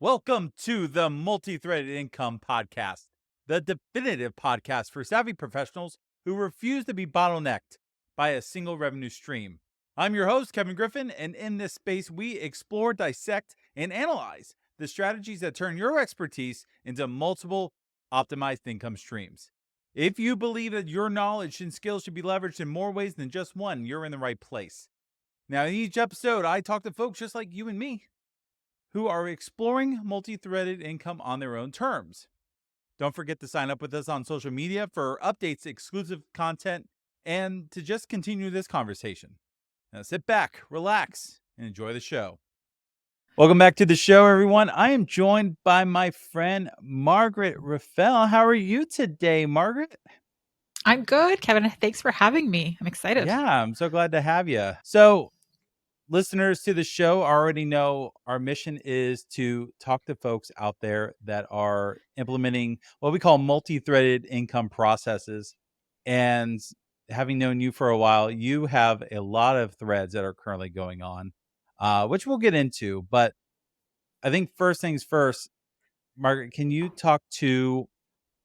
Welcome to the Multithreaded Income Podcast, the definitive podcast for savvy professionals who refuse to be bottlenecked by a single revenue stream. I'm your host, Kevin Griffin, and in this space, we explore, dissect, and analyze the strategies that turn your expertise into multiple optimized income streams. If you believe that your knowledge and skills should be leveraged in more ways than just one, you're in the right place. Now, in each episode, I talk to folks just like you and me who are exploring multi-threaded income on their own terms. Don't forget to sign up with us on social media for updates, exclusive content, and to just continue this conversation. Now sit back, relax, and enjoy the show. Welcome back to the show, everyone. I am joined by my friend Margaret Reffell. How are you today, Margaret? I'm good, Kevin. Thanks for having me. I'm excited. Yeah, I'm so glad to have you. So, listeners to the show already know our mission is to talk to folks out there that are implementing what we call multi-threaded income processes. And having known you for a while, you have a lot of threads that are currently going on, which we'll get into. But I think first things first, Margaret, can you talk to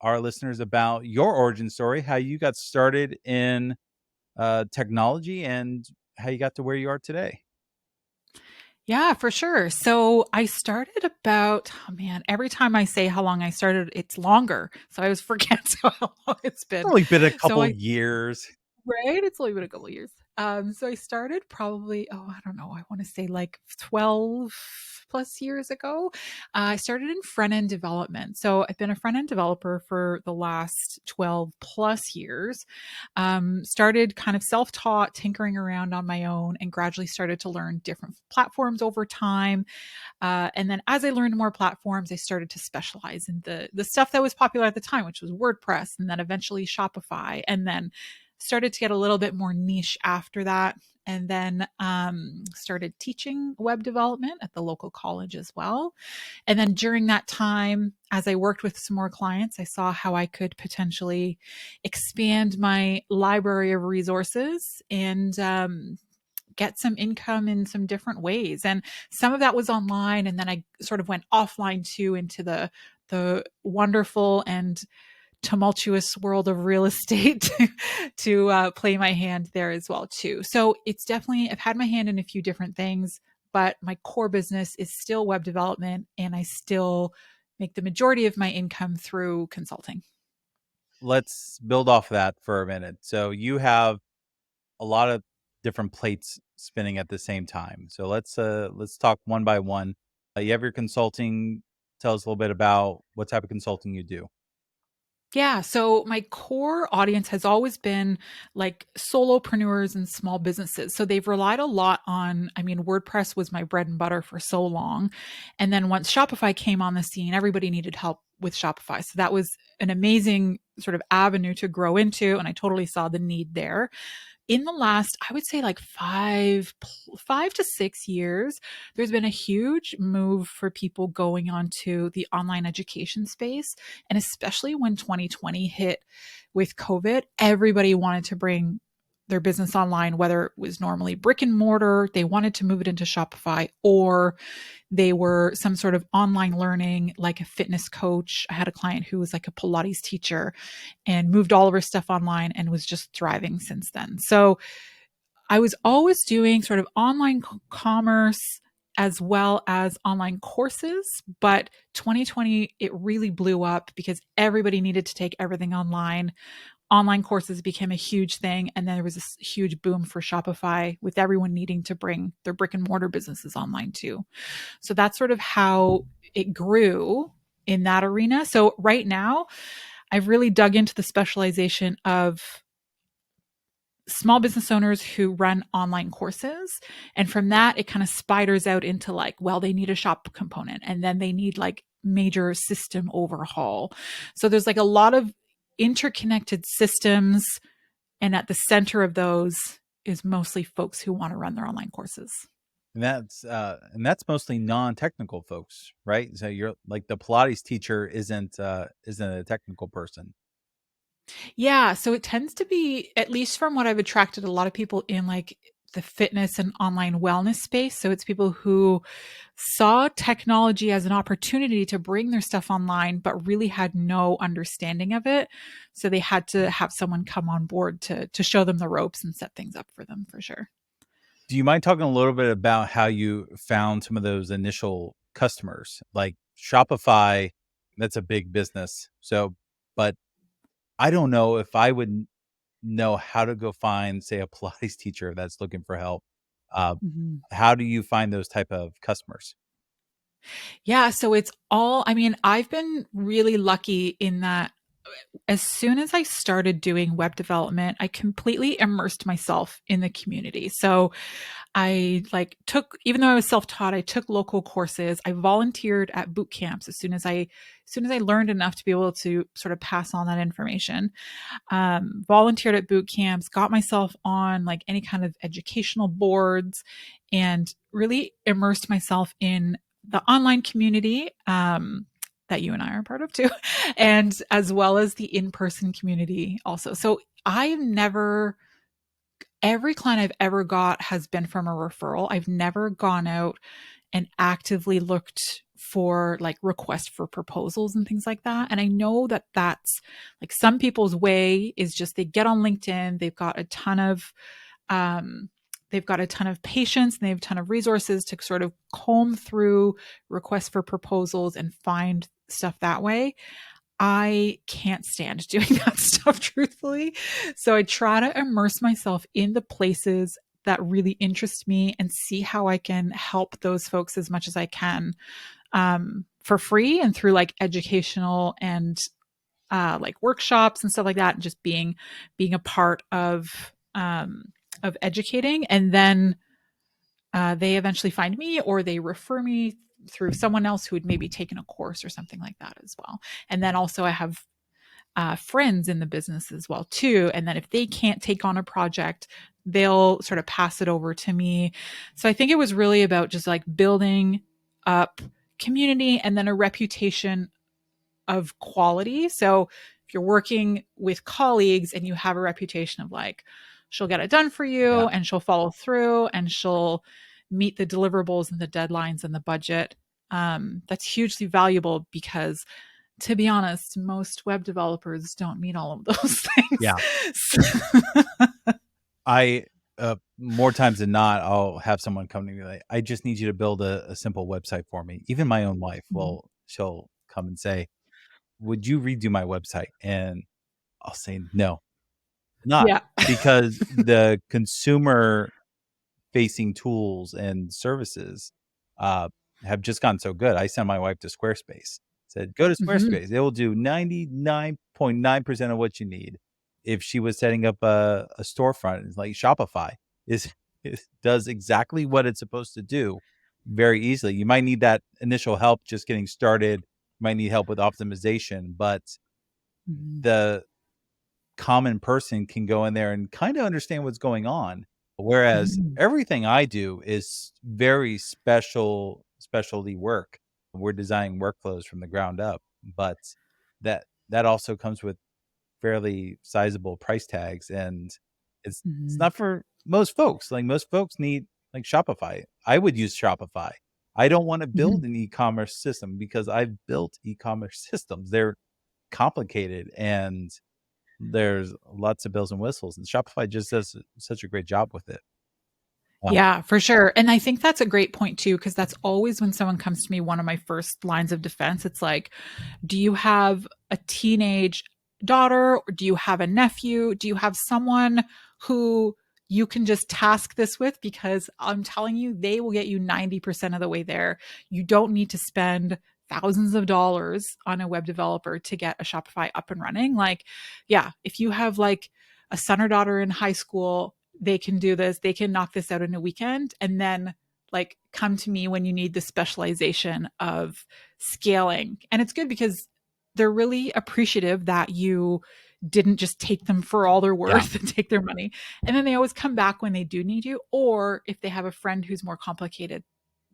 our listeners about your origin story, how you got started in technology and how you got to where you are today? Yeah, for sure. So I started about, every time I say how long I started, it's longer. So I always forget how long it's It's been. only been a So couple I years. Right? It's only been a couple of years. So I started probably, I don't know, I want to say like 12 plus years ago. I started in front end development. So I've been a front end developer for the last 12 plus years. Started kind of self taught, tinkering around on my own, and gradually started to learn different platforms over time. And then as I learned more platforms, I started to specialize in the stuff that was popular at the time, which was WordPress, and then eventually Shopify, and then started to get a little bit more niche after that. And then started teaching web development at the local college as well. And then during that time, as I worked with some more clients, I saw how I could potentially expand my library of resources and get some income in some different ways. And some of that was online. And then I sort of went offline too into the wonderful and tumultuous world of real estate to play my hand there as well too. So it's definitely, I've had my hand in a few different things, but my core business is still web development, and I still make the majority of my income through consulting. Let's build off that for a minute. So you have a lot of different plates spinning at the same time. So let's talk one by one. You have your consulting. Tell us a little bit about what type of consulting you do. Yeah, so my core audience has always been like solopreneurs and small businesses. So they've relied a lot on, WordPress was my bread and butter for so long. And then once Shopify came on the scene, everybody needed help with Shopify. So that was an amazing sort of avenue to grow into. And I totally saw the need there. In the last, I would say like 5 to 6 years, there's been a huge move for people going onto the online education space. And especially when 2020 hit with COVID, everybody wanted to bring their business online, whether it was normally brick and mortar, they wanted to move it into Shopify, or they were some sort of online learning, like a fitness coach. I had a client who was like a Pilates teacher and moved all of her stuff online and was just thriving since then. So I was always doing sort of online commerce as well as online courses, but 2020, it really blew up because everybody needed to take everything online. Online courses became a huge thing. And then there was this huge boom for Shopify with everyone needing to bring their brick and mortar businesses online too. So that's sort of how it grew in that arena. So right now, I've really dug into the specialization of small business owners who run online courses. And from that, it kind of spiders out into like, well, they need a shop component, and then they need like major system overhaul. So there's like a lot of interconnected systems. And at the center of those is mostly folks who want to run their online courses. And that's mostly non-technical folks, right? So you're like the Pilates teacher isn't a technical person. Yeah, so it tends to be, at least from what I've attracted a lot of people in, like the fitness and online wellness space. So it's people who saw technology as an opportunity to bring their stuff online, but really had no understanding of it. So they had to have someone come on board to show them the ropes and set things up for them, for sure. Do you mind talking a little bit about how you found some of those initial customers? Like Shopify, that's a big business. So, but I don't know if I would know how to go find, say, a Pilates teacher that's looking for help. Uh, Mhm. how do you find those type of customers? Yeah, so it's all, I mean, I've been really lucky in that as soon as I started doing web development, I completely immersed myself in the community. So I like took, even though I was self-taught, I took local courses. I volunteered at boot camps as soon as I learned enough to be able to sort of pass on that information. Volunteered at boot camps, got myself on like any kind of educational boards, and really immersed myself in the online community that you and I are a part of too, and as well as the in-person community also. So I've never, every client I've ever got has been from a referral. I've never gone out and actively looked for like requests for proposals and things like that. And I know that that's like some people's way is just they get on LinkedIn, um, they've got a ton of patience and they have a ton of resources to sort of comb through requests for proposals and find stuff that way. I can't stand doing that stuff, truthfully. So I try to immerse myself in the places that really interest me and see how I can help those folks as much as I can, for free and through like educational and like workshops and stuff like that, and just being a part of educating. And then they eventually find me or they refer me through someone else who had maybe taken a course or something like that as well. And then also I have friends in the business as well too. And then if they can't take on a project, they'll sort of pass it over to me. So I think it was really about just like building up community and then a reputation of quality. So if you're working with colleagues and you have a reputation of like, she'll get it done for Yeah. you and she'll follow through and she'll meet the deliverables and the deadlines and the budget. That's hugely valuable because, to be honest, most web developers don't meet all of those Yeah. things. I more times than not, I'll have someone come to me like, I just need you to build a simple website for me. Even my own wife will she'll come and say, would you redo my website? And I'll say no, not Yeah. because the consumer facing tools and services uh, have just gotten so good. I sent my wife to Squarespace. Said, go to Mhm. Squarespace. It will do 99.9% of what you need. If she was setting up a storefront, it's like Shopify it does exactly what it's supposed to do very easily. You might need that initial help just getting started. You might need help with optimization, but Mhm. the common person can go in there and kind of understand what's going on. Whereas Mhm. everything I do is very specialty work. We're designing workflows from the ground up, but that also comes with fairly sizable price tags, and it's Mhm. not for most folks. Like most folks need like Shopify. I would use Shopify. I don't want to Mhm. build an e-commerce system because I've built e-commerce systems. They're complicated and there's lots of bells and whistles, and Shopify just does such a great job with it. Uh, Yeah, for sure. And I think that's a great point too, because that's always when someone comes to me, one of my first lines of defense. It's like, do you have a teenage daughter? Or do you have a nephew? Do you have someone who you can just task this with? Because I'm telling you, they will get you 90% of the way there. You don't need to spend thousands of dollars on a web developer to get a Shopify up and running. Like, yeah, if you have like a son or daughter in high school, they can do this, they can knock this out in a weekend. And then like come to me when you need the specialization of scaling. And it's good because they're really appreciative that you didn't just take them for all they're yeah. worth and take their money. And then they always come back when they do need you. Or if they have a friend who's more complicated,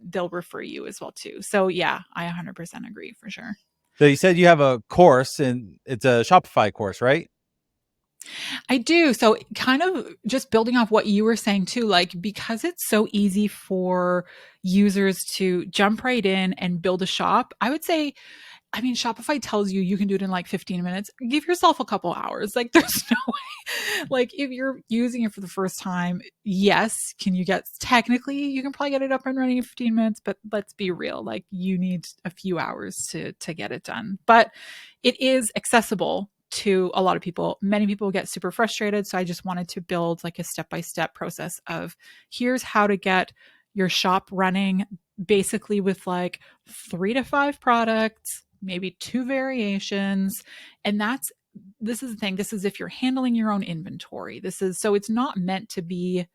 they'll refer you as well too. So yeah, I 100% agree for sure. So you said you have a course and it's a Shopify course, right? I do. So kind of just building off what you were saying too, like because it's so easy for users to jump right in and build a shop, I would say, I mean, Shopify tells you you can do it in like 15 minutes. Give yourself a couple hours. Like there's no way. Like if you're using it for the first time, yes, can you get technically you can probably get it up and running in 15 minutes, but let's be real. Like you need a few hours to get it done. But it is accessible to a lot of people. Many people get super frustrated. So I just wanted to build like a step-by-step process of here's how to get your shop running basically with like 3 to 5 products, maybe 2 variations. And this is the thing. This is if you're handling your own inventory. So it's not meant to be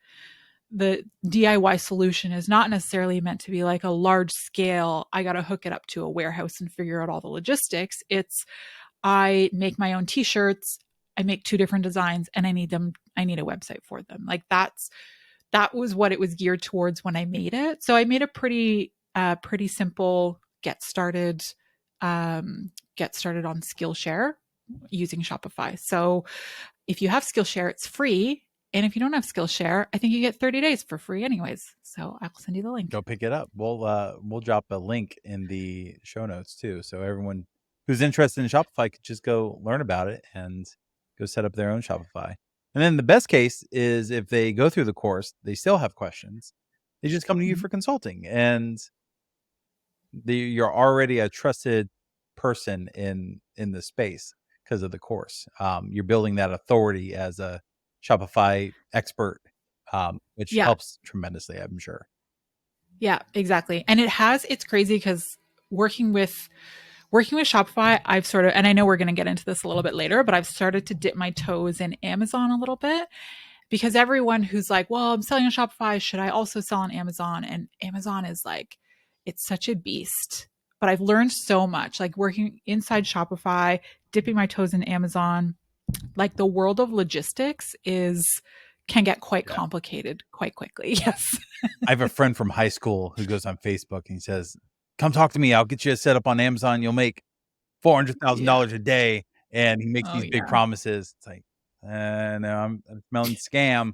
the DIY solution is not necessarily meant to be like a large scale, I got to hook it up to a warehouse and figure out all the logistics. It's I make my own t-shirts, I make 2 different designs and I need a website for them. Like that was what it was geared towards when I made it. So I made a pretty simple get started on Skillshare using Shopify. So if you have Skillshare, it's free. And if you don't have Skillshare, I think you get 30 days for free anyways. So I'll send you the link. Go pick it up. We'll drop a link in the show notes too, so everyone who's interested in Shopify could just go learn about it and go set up their own Shopify. And then the best case is if they go through the course, they still have questions. They just come to you for consulting, and you're already a trusted person in the space because of the course. You're building that authority as a Shopify expert, which Yeah. helps tremendously, I'm sure. Yeah, exactly. And it's crazy because working with Shopify, I've sort of, and I know we're going to get into this a little bit later, but I've started to dip my toes in Amazon a little bit because everyone who's like, well, I'm selling on Shopify, should I also sell on Amazon? And Amazon is like, it's such a beast. But I've learned so much, like working inside Shopify, dipping my toes in Amazon, like the world of logistics can get quite complicated quite quickly. Yes. I have a friend from high school who goes on Facebook and he says, come talk to me. I'll get you set up on Amazon. You'll make $400,000 a day. And he makes Oh these big yeah. promises. It's like, no, I'm smelling scam.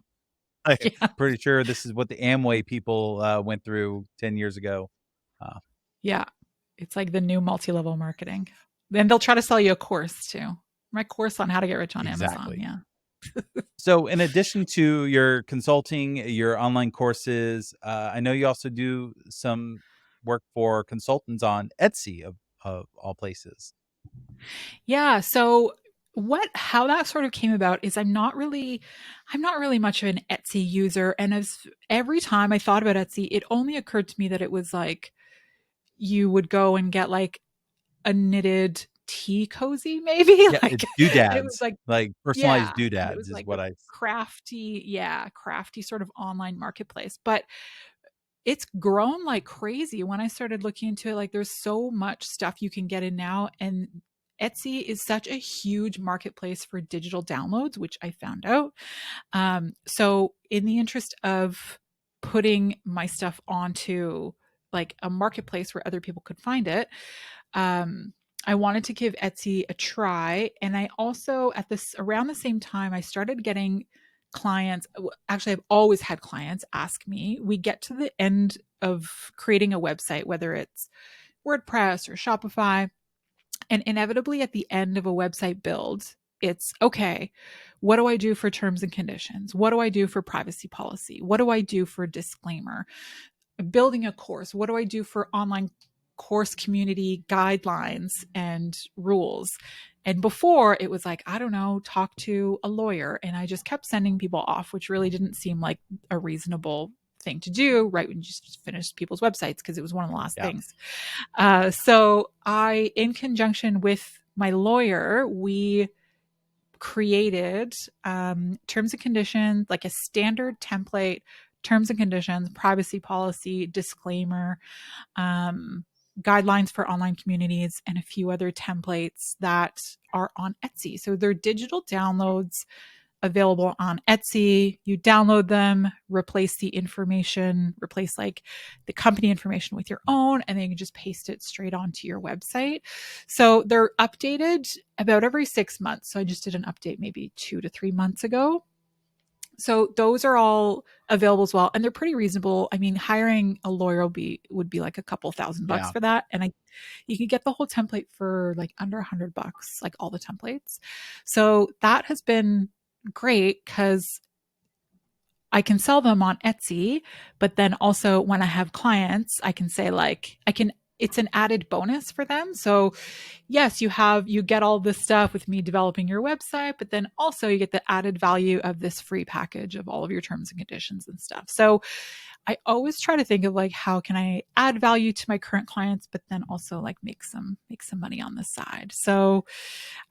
I'm Yeah. pretty sure this is what the Amway people went through 10 years ago. Yeah. It's like the new multi-level marketing. Then they'll try to sell you a course too. My course on how to get rich on Amazon. Exactly. Yeah. So in addition to your consulting, your online courses, I know you also do some work for consultants on Etsy of all places. Yeah. So how that sort of came about is I'm not really much of an Etsy user. And every time I thought about Etsy, it only occurred to me that it was like you would go and get like a knitted tea cozy, maybe. Yeah, Like, and it was doodads, like, like personalized yeah. And it doodads was is like what a I. crafty sort of online marketplace. But it's grown like crazy. When I started looking into it, like there's so much stuff you can get in now. And Etsy is such a huge marketplace for digital downloads, which I found out. So in the interest of putting my stuff onto like a marketplace where other people could find it, I wanted to give Etsy a try. And I also around the same time, I started getting clients. Actually, I've always had clients ask me, we get to the end of creating a website, whether it's WordPress or Shopify, and inevitably at the end of a website build, it's okay, what do I do for terms and conditions? What do I do for privacy policy? What do I do for disclaimer? Building a course, what do I do for online course community guidelines and rules? And before it was like, I don't know, talk to a lawyer. And I just kept sending people off, which really didn't seem like a reasonable thing to do right when you just finished people's websites because it was one of the last things. So in conjunction with my lawyer, we created terms and conditions, like a standard template, terms and conditions, privacy policy, disclaimer, guidelines for online communities, and a few other templates that are on Etsy. So they're digital downloads available on Etsy. You download them, replace the information, replace like the company information with your own, and then you can just paste it straight onto your website. So they're updated about every 6 months. So I just did an update maybe 2 to 3 months ago. So those are all available as well, and they're pretty reasonable. I mean, hiring a lawyer would be like a couple $1,000 Yeah. for that, and you can get the whole template for like under $100, like all the templates. So that has been great because I can sell them on Etsy, but then also when I have clients, I can say like it's an added bonus for them. So yes, you get all this stuff with me developing your website, but then also you get the added value of this free package of all of your terms and conditions and stuff. So I always try to think of like, how can I add value to my current clients, but then also like make some money on the side. So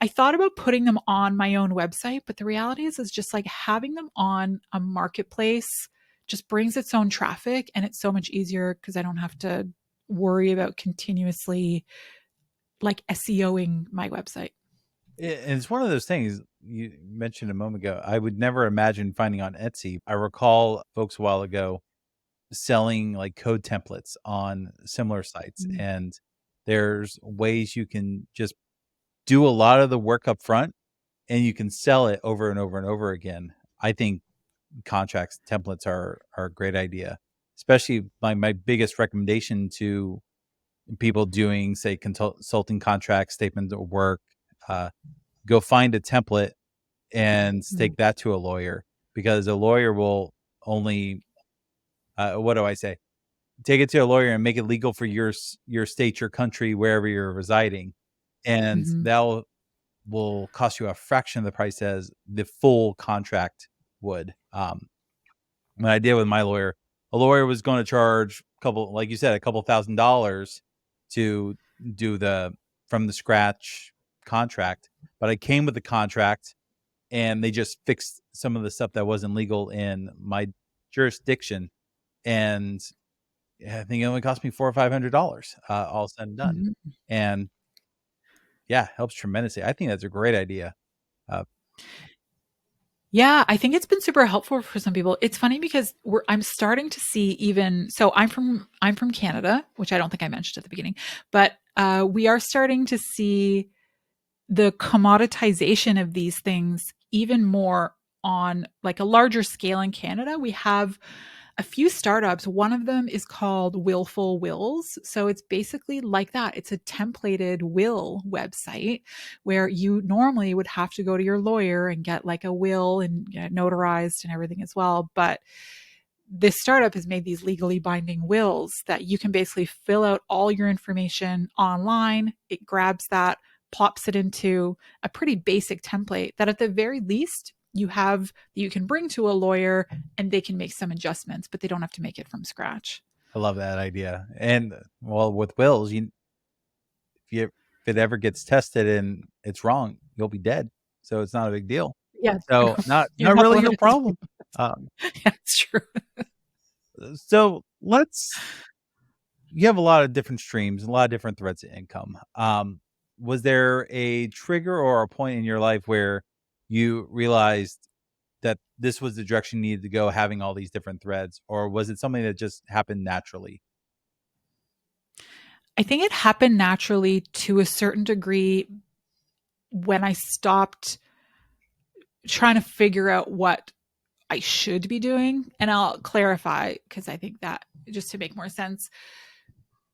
I thought about putting them on my own website, but the reality is just like having them on a marketplace just brings its own traffic, and it's so much easier because I don't have to worry about continuously like SEOing my website. It's one of those things you mentioned a moment ago. I would never imagine finding on Etsy. I recall folks a while ago selling like code templates on similar sites, Mm-hmm. and there's ways you can just do a lot of the work up front and you can sell it over and over and over again. I think contracts templates are a great idea, especially my biggest recommendation to people doing, say, consulting contracts, statement of work. Go find a template and take that to a lawyer, because a lawyer will only, what do I say? Take it to a lawyer and make it legal for your state, your country, wherever you're residing, and Mm-hmm. that will cost you a fraction of the price as the full contract would. When I did with my lawyer, a lawyer was going to charge like you said, a couple $1,000s to do the from the scratch contract, but I came with the contract and they just fixed some of the stuff that wasn't legal in my jurisdiction, and I think it only cost me $400 or $500, all said and done. Mm-hmm. And yeah, helps tremendously. I think that's a great idea. Uh, Yeah, I think it's been super helpful for some people. It's funny because I'm starting to see even so I'm from Canada, which I don't think I mentioned at the beginning, but we are starting to see the commoditization of these things even more on like a larger scale in Canada. We have a few startups. One of them is called Willful Wills. So it's basically like that. It's a templated will website where you normally would have to go to your lawyer and get like a will and get notarized and everything as well. But this startup has made these legally binding wills that you can basically fill out all your information online. It grabs that, plops it into a pretty basic template that at the very least you can bring to a lawyer and they can make some adjustments, but they don't have to make it from scratch. I love that idea. And well, with wills, if it ever gets tested and it's wrong, you'll be dead. So it's not a big deal. Yeah, So not you don't have to really learn your it. problem. Um, Yeah, it's true. so you have a lot of different streams, a lot of different threads of income. Was there a trigger or a point in your life where you realized that this was the direction you needed to go, having all these different threads, or was it something that just happened naturally? I think it happened naturally to a certain degree when I stopped trying to figure out what I should be doing. And I'll clarify because I think that just to make more sense,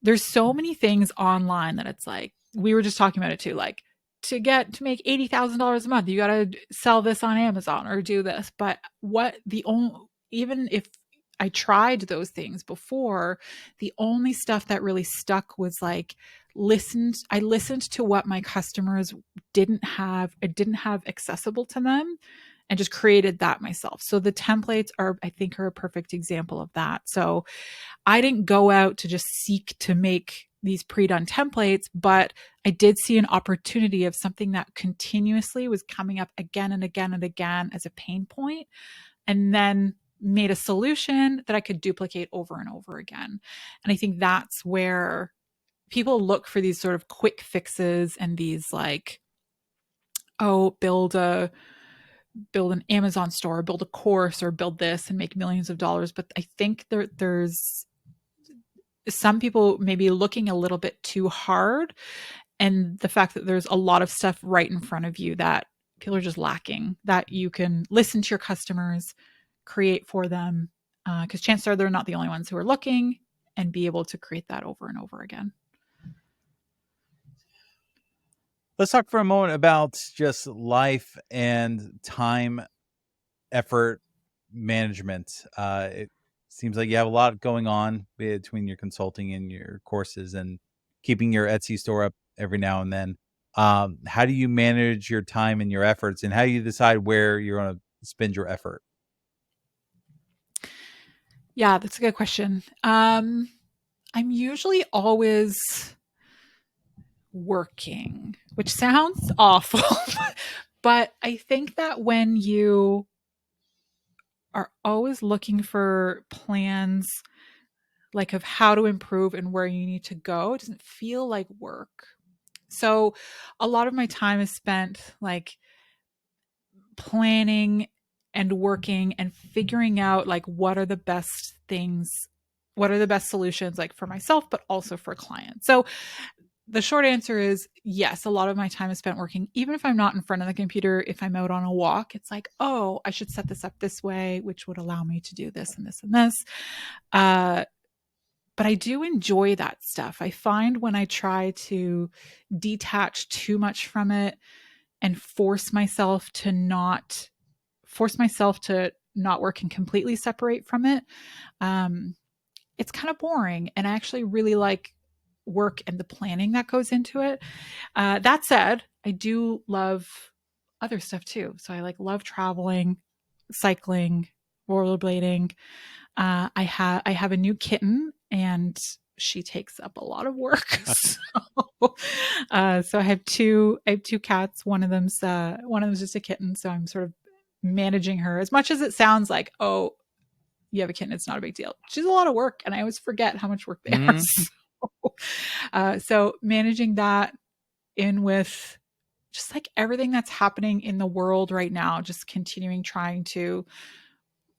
there's so many things online that it's like, we were just talking about it too, like to make $80,000 a month, you got to sell this on Amazon or do this. But even if I tried those things before, the only stuff that really stuck was like I listened to what my customers didn't have accessible to them and just created that myself. So the templates I think are a perfect example of that. So I didn't go out to just seek to make these pre-done templates, but I did see an opportunity of something that continuously was coming up again and again and again as a pain point, and then made a solution that I could duplicate over and over again. And I think that's where people look for these sort of quick fixes and these like, oh, build a build an Amazon store, build a course, or build this and make millions of dollars. But I think there's some people maybe looking a little bit too hard, and the fact that there's a lot of stuff right in front of you that people are just lacking, that you can listen to your customers, create for them, because chances are they're not the only ones who are looking, and be able to create that over and over again. Let's talk for a moment about just life and time, effort management. It seems like you have a lot going on between your consulting and your courses and keeping your Etsy store up every now and then. How do you manage your time and your efforts, and how do you decide where you're going to spend your effort? Yeah, that's a good question. I'm usually always working, which sounds awful, but I think that when you are always looking for plans, like of how to improve and where you need to go, it doesn't feel like work. So a lot of my time is spent like planning and working and figuring out like what are the best things, what are the best solutions, like for myself but also for clients. So the short answer is yes, a lot of my time is spent working. Even if I'm not in front of the computer, if I'm out on a walk, it's like, oh, I should set this up this way, which would allow me to do this and this and this. But I do enjoy that stuff. I find when I try to detach too much from it and force myself to not work and completely separate from it, it's kind of boring. And I actually really like work and the planning that goes into it. That said, I do love other stuff too. So I love traveling, cycling, rollerblading. I have a new kitten, and she takes up a lot of work. So I have two cats. One of them's just a kitten. So I'm sort of managing her. As much as it sounds like, oh, you have a kitten, it's not a big deal. She's a lot of work, and I always forget how much work they are. So managing that in with just like everything that's happening in the world right now, just continuing trying to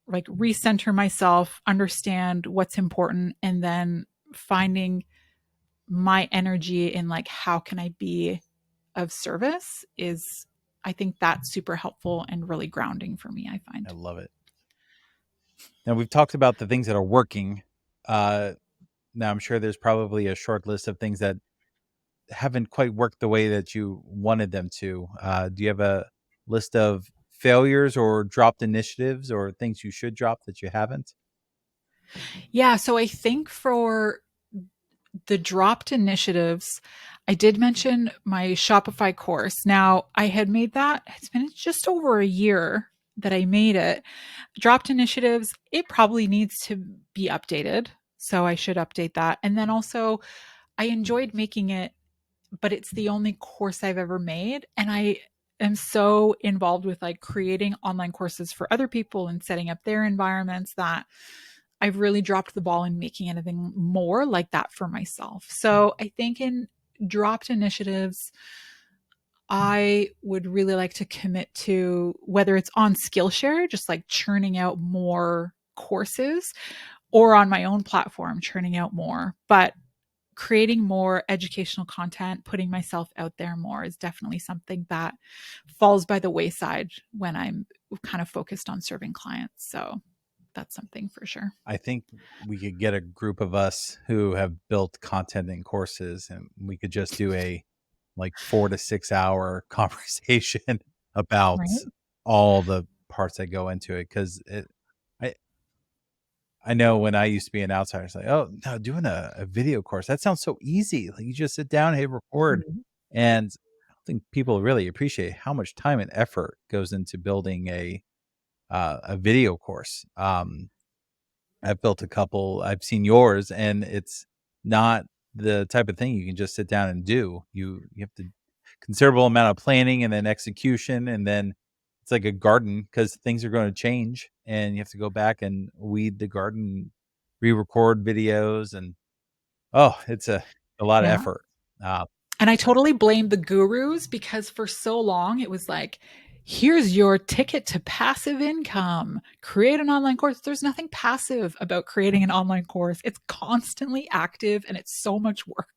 like recenter myself, understand what's important, and then finding my energy in like how can I be of service is, I think that's super helpful and really grounding for me, I find. I love it. Now, we've talked about the things that are working. Now, I'm sure there's probably a short list of things that haven't quite worked the way that you wanted them to. Do you have a list of failures or dropped initiatives or things you should drop that you haven't? Yeah, so I think for the dropped initiatives, I did mention my Shopify course. Now, I had made that, it's been just over a year that I made it. Dropped initiatives, it probably needs to be updated. So I should update that. And then also, I enjoyed making it, but it's the only course I've ever made. And I am so involved with like creating online courses for other people and setting up their environments that I've really dropped the ball in making anything more like that for myself. So I think in dropped initiatives, I would really like to commit to, whether it's on Skillshare, just like churning out more courses, or on my own platform, churning out more. But creating more educational content, putting myself out there more is definitely something that falls by the wayside when I'm kind of focused on serving clients. So that's something for sure. I think we could get a group of us who have built content and courses, and we could just do a like 4 to 6 hour conversation about Right. all the parts that go into it. Cause I, I know when I used to be an outsider, it's like, oh no, doing a video course, that sounds so easy. Like you just sit down, hey, record. Mhm. And I don't think people really appreciate how much time and effort goes into building a video course. I've built a couple. I've seen yours, and it's not the type of thing you can just sit down and do. You have to considerable amount of planning and then execution, and then it's like a garden because things are going to change, and you have to go back and weed the garden, re-record videos, and it's a lot of Yeah. effort. Uh, And I totally blame the gurus, because for so long it was like, here's your ticket to passive income. Create an online course. There's nothing passive about creating an online course. It's constantly active and it's so much work.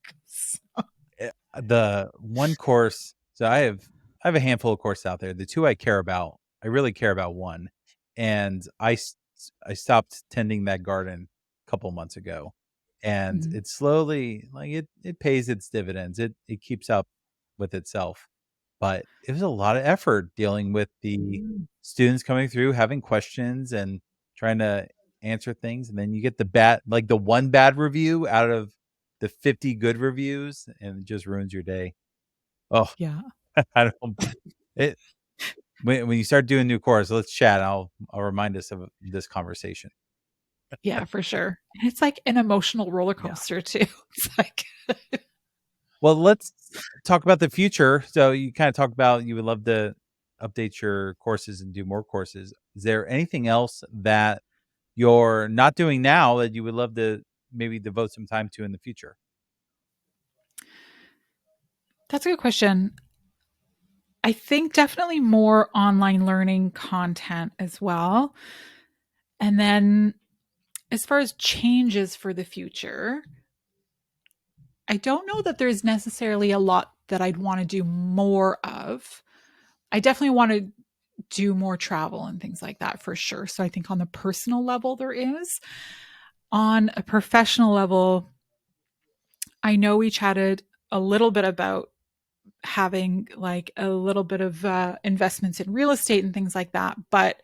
The one course, so I have a handful of courses out there. The two I care about, I really care about one, and I stopped tending that garden a couple months ago, and Mm, it slowly, like, it pays its dividends. It keeps up with itself, but it was a lot of effort dealing with the mm, students coming through, having questions and trying to answer things, and then you get the one bad review out of the 50 good reviews, and it just ruins your day. Oh, yeah. I don't it when you start doing new course, let's chat. I'll remind us of this conversation. Yeah, for sure. And it's like an emotional roller Yeah. coaster too. It's like, Well, let's talk about the future. So you kind of talked about you would love to update your courses and do more courses. Is there anything else that you're not doing now that you would love to maybe devote some time to in the future? that's a good question. I think definitely more online learning content as well. And then as far as changes for the future, I don't know that there's necessarily a lot that I'd want to do more of. I definitely want to do more travel and things like that for sure. So I think on the personal level, there is. On a professional level, I know we chatted a little bit about having like a little bit of investments in real estate and things like that. But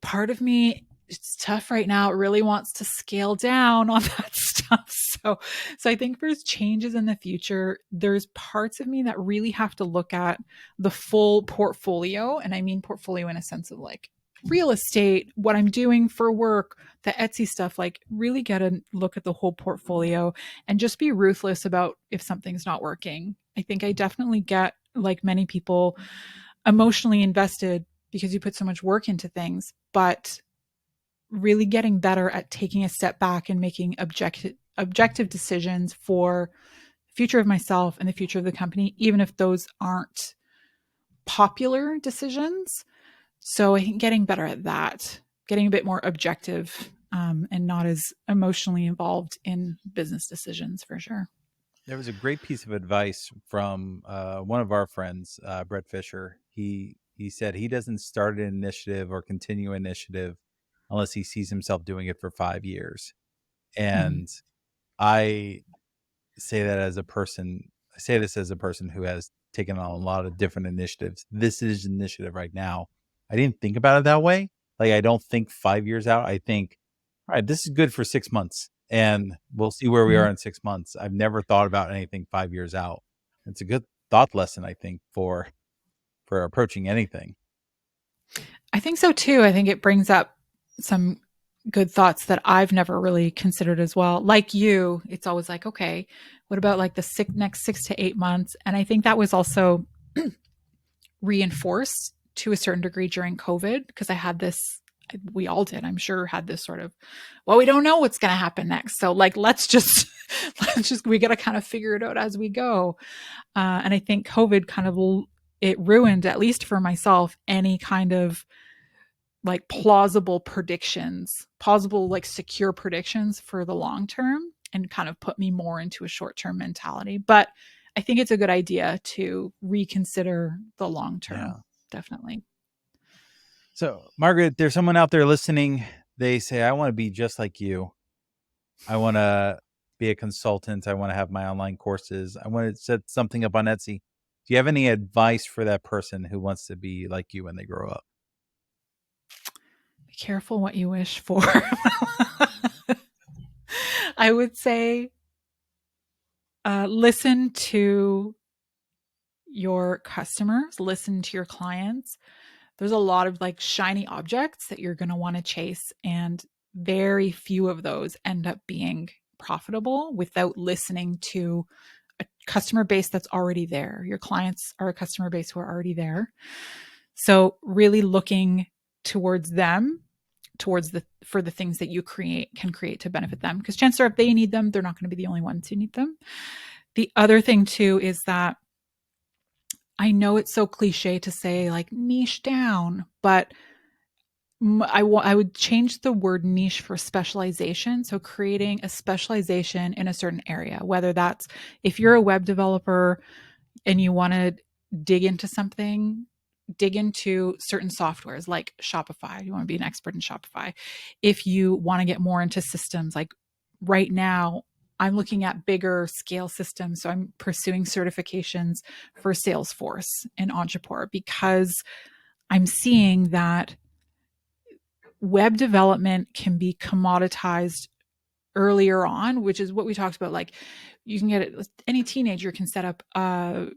part of me, it's tough right now. It really wants to scale down on that stuff. So I think there's changes in the future. There's parts of me that really have to look at the full portfolio. And I mean portfolio in a sense of like real estate, what I'm doing for work, the Etsy stuff, like really get a look at the whole portfolio and just be ruthless about if something's not working. I think I definitely get, like many people, emotionally invested because you put so much work into things, but really getting better at taking a step back and making objective decisions for the future of myself and the future of the company, even if those aren't popular decisions. So I think getting better at that, getting a bit more objective, and not as emotionally involved in business decisions for sure. There was a great piece of advice from one of our friends, Brett Fisher. He said he doesn't start an initiative or continue an initiative unless he sees himself doing it for 5 years. Mm. And I say that as a person. I say this as a person who has taken on a lot of different initiatives. This is an initiative right now. I didn't think about it that way. Like, I don't think 5 years out. I think, all right, this is good for 6 months, and we'll see where we Mm. are in 6 months. I've never thought about anything 5 years out. It's a good thought lesson, I think, for approaching anything. I think so too. I think it brings up some good thoughts that I've never really considered as well. Like you, it's always like, okay, what about like the next 6 to 8 months? And I think that was also reinforced to a certain degree during COVID because I had this, we all did, I'm sure, had this sort of, well, we don't know what's going to happen next. So like, we got to kind of figure it out as we go. And I think COVID kind of, it ruined, at least for myself, any kind of like plausible, like secure predictions for the long term, and kind of put me more into a short term mentality. But I think it's a good idea to reconsider the long term. Yeah. Definitely. So, Margaret, there's someone out there listening. They say, I want to be just like you. I want to be a consultant. I want to have my online courses. I want to set something up on Etsy. Do you have any advice for that person who wants to be like you when they grow up? Be careful what you wish for. I would say listen to your customers, listen to your clients. There's a lot of like shiny objects that you're going to want to chase, and very few of those end up being profitable without listening to a customer base that's already there. Your clients are a customer base who are already there. So really looking towards them, towards the for the things that you can create to benefit them, because chances are if they need them, they're not going to be the only ones who need them. The other thing too is that I know it's so cliche to say like niche down, but I would change the word niche for specialization. So creating a specialization in a certain area, whether that's if you're a web developer and you want to dig into something, dig into certain softwares like Shopify. You want to be an expert in Shopify. If you want to get more into systems, like right now, I'm looking at bigger scale systems. So I'm pursuing certifications for Salesforce and Entrepreneur because I'm seeing that web development can be commoditized earlier on, which is what we talked about. Like you can get it, any teenager can set up a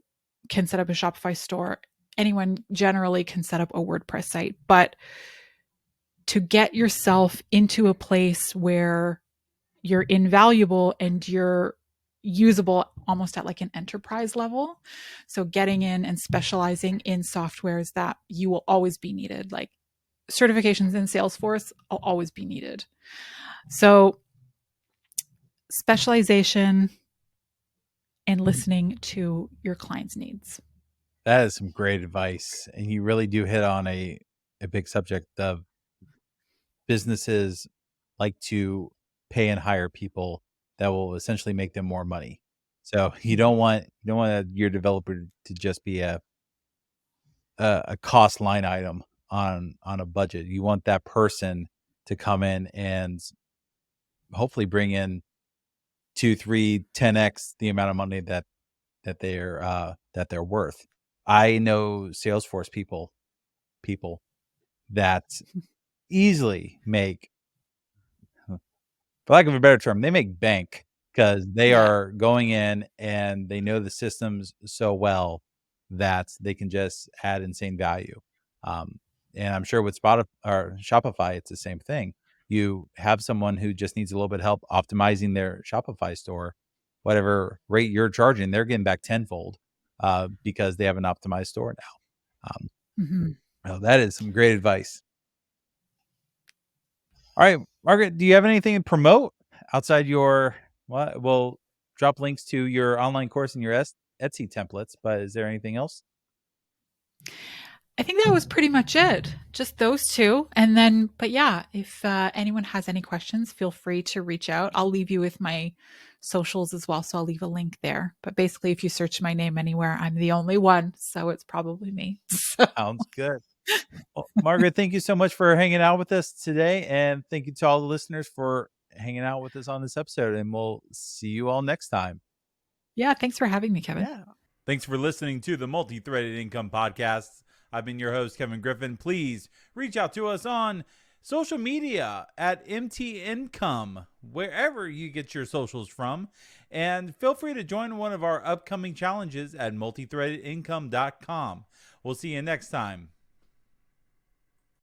Shopify store. Anyone generally can set up a WordPress site, but to get yourself into a place where you're invaluable and you're usable almost at like an enterprise level. So getting in and specializing in softwares that you will always be needed, like certifications in Salesforce will always be needed. So specialization and listening to your clients' needs. That is some great advice. And you really do hit on a big subject of businesses like to pay and hire people that will essentially make them more money. So you don't want your developer to just be a cost line item on a budget. You want that person to come in and hopefully bring in 2, 3, 10x the amount of money that they're worth. I know Salesforce people that easily make, for lack of a better term, they make bank because they are going in and they know the systems so well that they can just add insane value. And I'm sure with Spotify or Shopify, it's the same thing. You have someone who just needs a little bit of help optimizing their Shopify store, whatever rate you're charging, they're getting back tenfold because they have an optimized store now. Oh, that is some great advice. All right, Margaret, do you have anything to promote outside your, well, we'll drop links to your online course and your Etsy templates, but is there anything else? I think that was pretty much it. Just those two. And then, but yeah, if anyone has any questions, feel free to reach out. I'll leave you with my socials as well. So I'll leave a link there. But basically, if you search my name anywhere, I'm the only one. So it's probably me. Sounds good. Well, Margaret, thank you so much for hanging out with us today. And thank you to all the listeners for hanging out with us on this episode. And we'll see you all next time. Yeah. Thanks for having me, Kevin. Yeah. Thanks for listening to the Multithreaded Income Podcast. I've been your host, Kevin Griffin. Please reach out to us on social media at MT Income, wherever you get your socials from. And feel free to join one of our upcoming challenges at multithreadedincome.com. We'll see you next time.